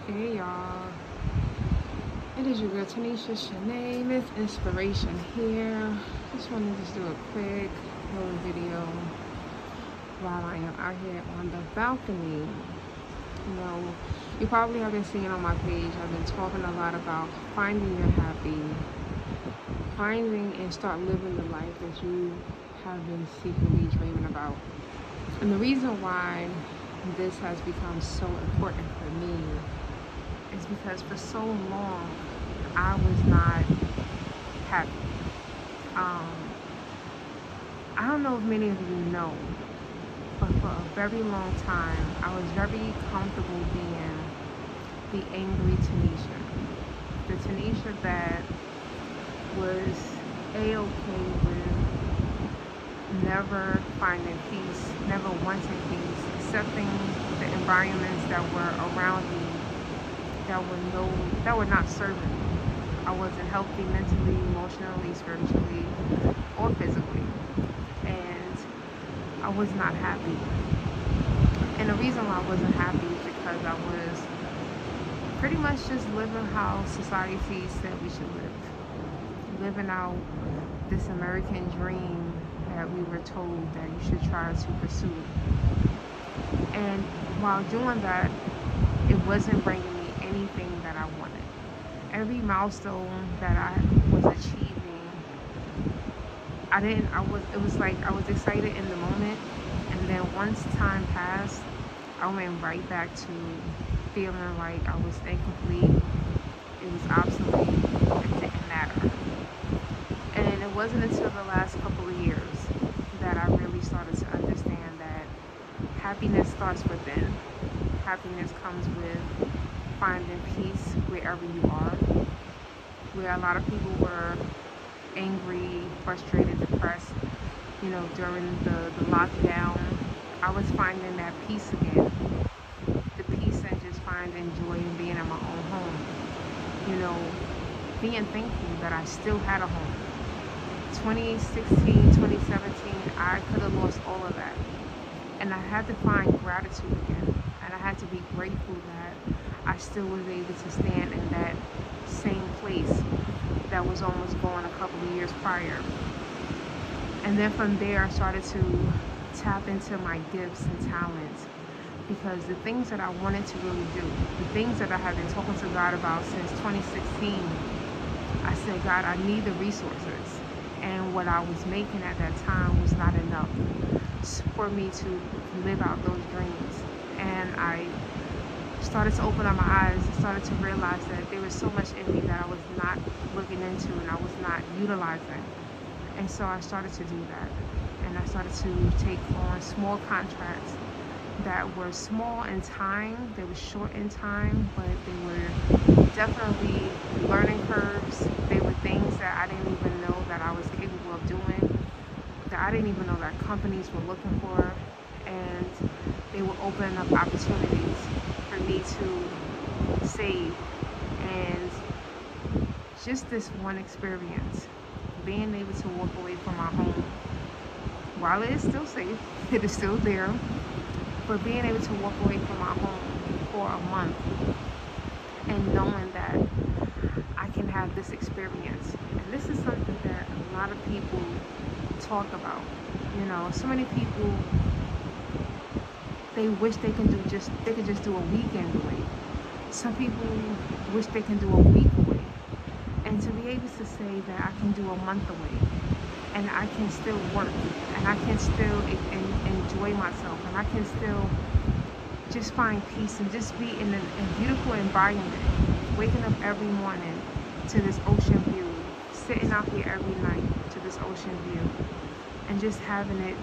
Hey y'all, it is your girl Tanisha Shanae, Myth Inspiration here. Just wanted to just do a quick little video while I am out here on the balcony. You know, you probably have been seeing on my page, I've been talking a lot about finding your happy, finding and start living the life that you have been secretly dreaming about. And the reason why this has become so important for me is because for so long I was not happy. Um, I don't know if many of you know, but for a very long time I was very comfortable being the angry Tanisha. The Tanisha that was a-okay with never finding peace, never wanting peace, accepting the environments that were around me that were not serving me. I wasn't healthy mentally, emotionally, spiritually, or physically. And I was not happy. And the reason why I wasn't happy is because I was pretty much just living how society said we should live. Living out this American dream that we were told that you should try to pursue. And while doing that, it wasn't bringing me anything that I wanted. Every milestone that I was achieving, it was like I was excited in the moment, and then once time passed, I went right back to feeling like I was incomplete, it was obsolete, it didn't matter. And it wasn't until the last couple of years that I really started to understand that happiness starts within. Happiness comes with finding peace wherever you are. Where a lot of people were angry, frustrated, depressed, during the lockdown, I was finding that peace again. The peace and just finding joy in being in my own home. You know, being thankful that I still had a home. 2016, 2017, I could have lost all of that. And I had to find gratitude again. And I had to be grateful that I still was able to stand in that same place that was almost gone a couple of years prior. And then from there, I started to tap into my gifts and talents, because the things that I wanted to really do, the things that I had been talking to God about since 2016, I said, God, I need the resources. And what I was making at that time was not enough for me to live out those dreams. And I started to open up my eyes and started to realize that there was so much in me that I was not looking into and I was not utilizing. And so I started to do that. And I started to take on small contracts that were small in time, they were short in time, but they were definitely learning curves. They were things that I didn't even know that I was capable of doing, that I didn't even know that companies were looking for, and they were opening up opportunities for me to save. And just this one experience, being able to walk away from my home, while it is still safe, it is still there, but being able to walk away from my home for a month and knowing that I can have this experience. And this is something that a lot of people talk about. So many people, they wish they could just do a weekend away. Some people wish they can do a week away. And to be able to say that I can do a month away, and I can still work, and I can still enjoy myself, and I can still just find peace and just be in a beautiful environment, waking up every morning to this ocean view, sitting out here every night to this ocean view, and just having it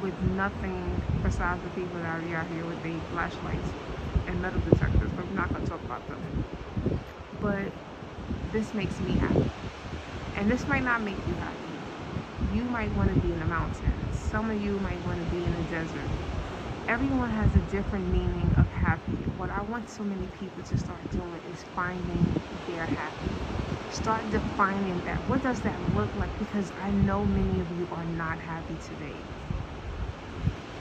with nothing besides the people that are out here with their flashlights and metal detectors, but we're not going to talk about them. But this makes me happy. And this might not make you happy. You might want to be in the mountains. Some of you might want to be in the desert. Everyone has a different meaning of happy. What I want so many people to start doing is finding their happy. Start defining that. What does that look like? Because I know many of you are not happy today.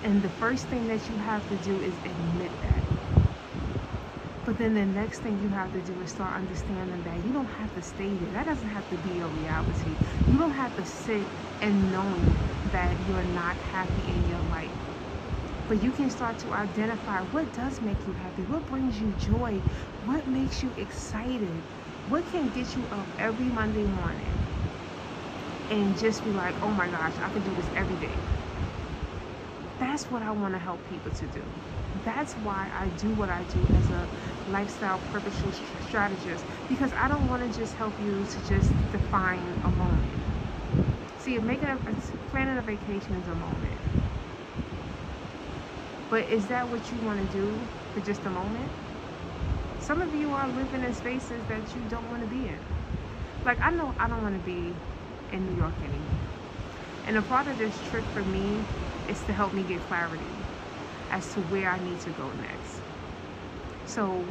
And the first thing that you have to do is admit that. But then the next thing you have to do is start understanding that you don't have to stay there. That doesn't have to be your reality. You don't have to sit and knowing that you're not happy in your life. But you can start to identify what does make you happy, what brings you joy, what makes you excited, what can get you up every Monday morning and just be like, oh my gosh, I can do this every day. That's what I want to help people to do. That's why I do what I do as a lifestyle purposeful strategist, because I don't want to just help you to just define a moment. See, planning a vacation is a moment. But is that what you want to do for just a moment? Some of you are living in spaces that you don't want to be in. Like, I know I don't want to be in New York anymore. And a part of this trip for me is to help me get clarity as to where I need to go next. So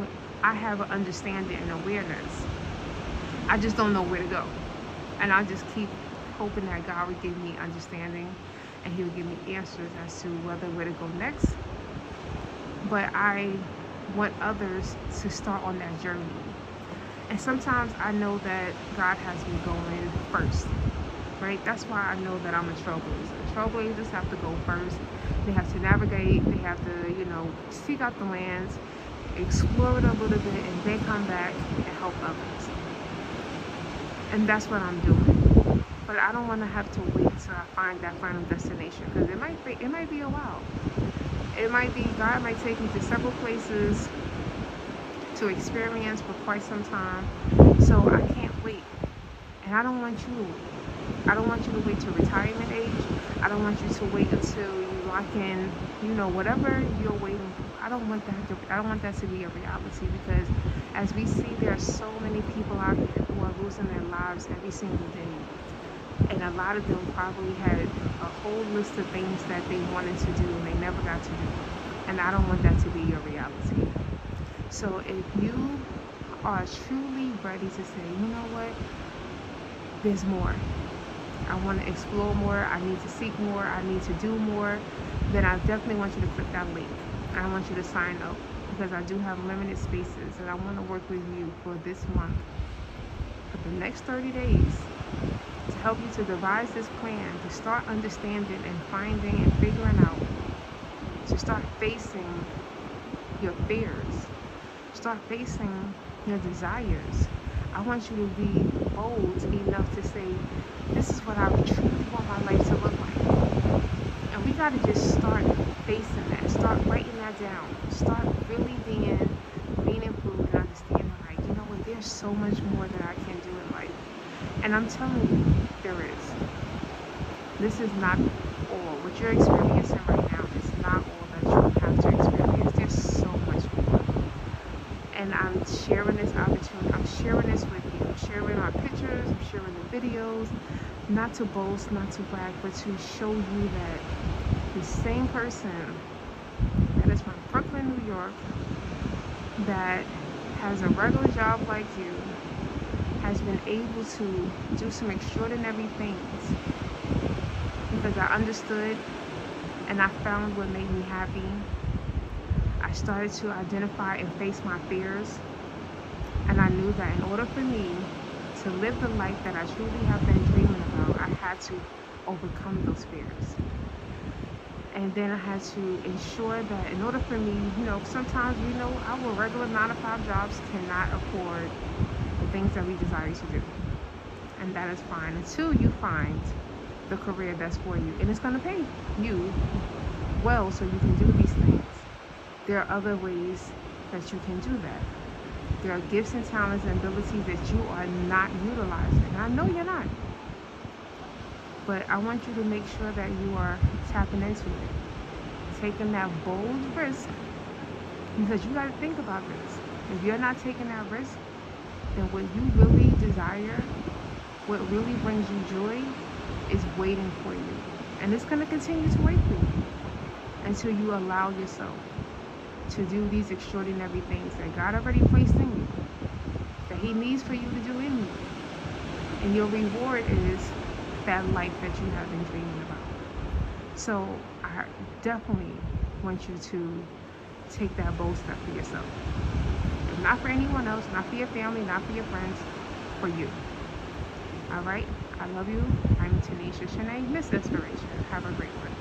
I have an understanding and awareness. I just don't know where to go. And I just keep hoping that God would give me understanding and He would give me answers as to where to go next. But I want others to start on that journey. And sometimes I know that God has me going first, right? That's why I know that I'm a trailblazer. Trailblazers have to go first. They have to navigate. They have to, seek out the lands, explore it a little bit, and then come back and help others. And that's what I'm doing. But I don't want to have to wait till I find that final destination, because it might be a while. It might be God might take me to several places to experience for quite some time. So I can't wait. And I don't want you to wait. I don't want you to wait till retirement age. I don't want you to wait until you lock in, whatever you're waiting for. I don't want that to be a reality, because as we see, there are so many people out here who are losing their lives every single day. And a lot of them probably had a whole list of things that they wanted to do and they never got to do. And I don't want that to be your reality. So if you are truly ready to say, you know what, there's more. I want to explore more. I need to seek more. I need to do more. Then I definitely want you to click that link. I want you to sign up, because I do have limited spaces and I want to work with you for this month, for the next 30 days, to help you to devise this plan, to start understanding and finding and figuring out, to start facing your fears, start facing your desires. I want you to be bold enough to say, this is what I truly want my life to look like. And we got to just start facing that, start writing that down, start really being meaningful and understanding, like, there's so much more that I can do in life. And I'm telling you, there is. This is not all. What you're experiencing right now is not all that you have to experience. There's so much more. And I'm sharing this opportunity. I'm sharing this with you. I'm sharing our pictures. I'm sharing the videos. Not to boast, not to brag, but to show you that the same person that is from Brooklyn, New York, that has a regular job like you, has been able to do some extraordinary things, because I understood and I found what made me happy. I started to identify and face my fears, and I knew that in order for me to live the life that I truly have been dreaming about, I had to overcome those fears. And then I had to ensure that in order for me, sometimes, our regular 9-to-5 jobs cannot afford the things that we desire to do. And that is fine until you find the career that's for you. And it's going to pay you well so you can do these things. There are other ways that you can do that. There are gifts and talents and abilities that you are not utilizing. And I know you're not. But I want you to make sure that you are tapping into it. Taking that bold risk. Because you got to think about this. If you're not taking that risk, then what you really desire, what really brings you joy, is waiting for you. And it's going to continue to wait for you until you allow yourself to do these extraordinary things that God already placed in you, that He needs for you to do in you. And your reward is that life that you have been dreaming about. So I definitely want you to take that bold step for yourself. Not for anyone else, not for your family, not for your friends, for you. All right? I love you. I'm Tanisha Shanae, Miss Inspiration. Have a great one.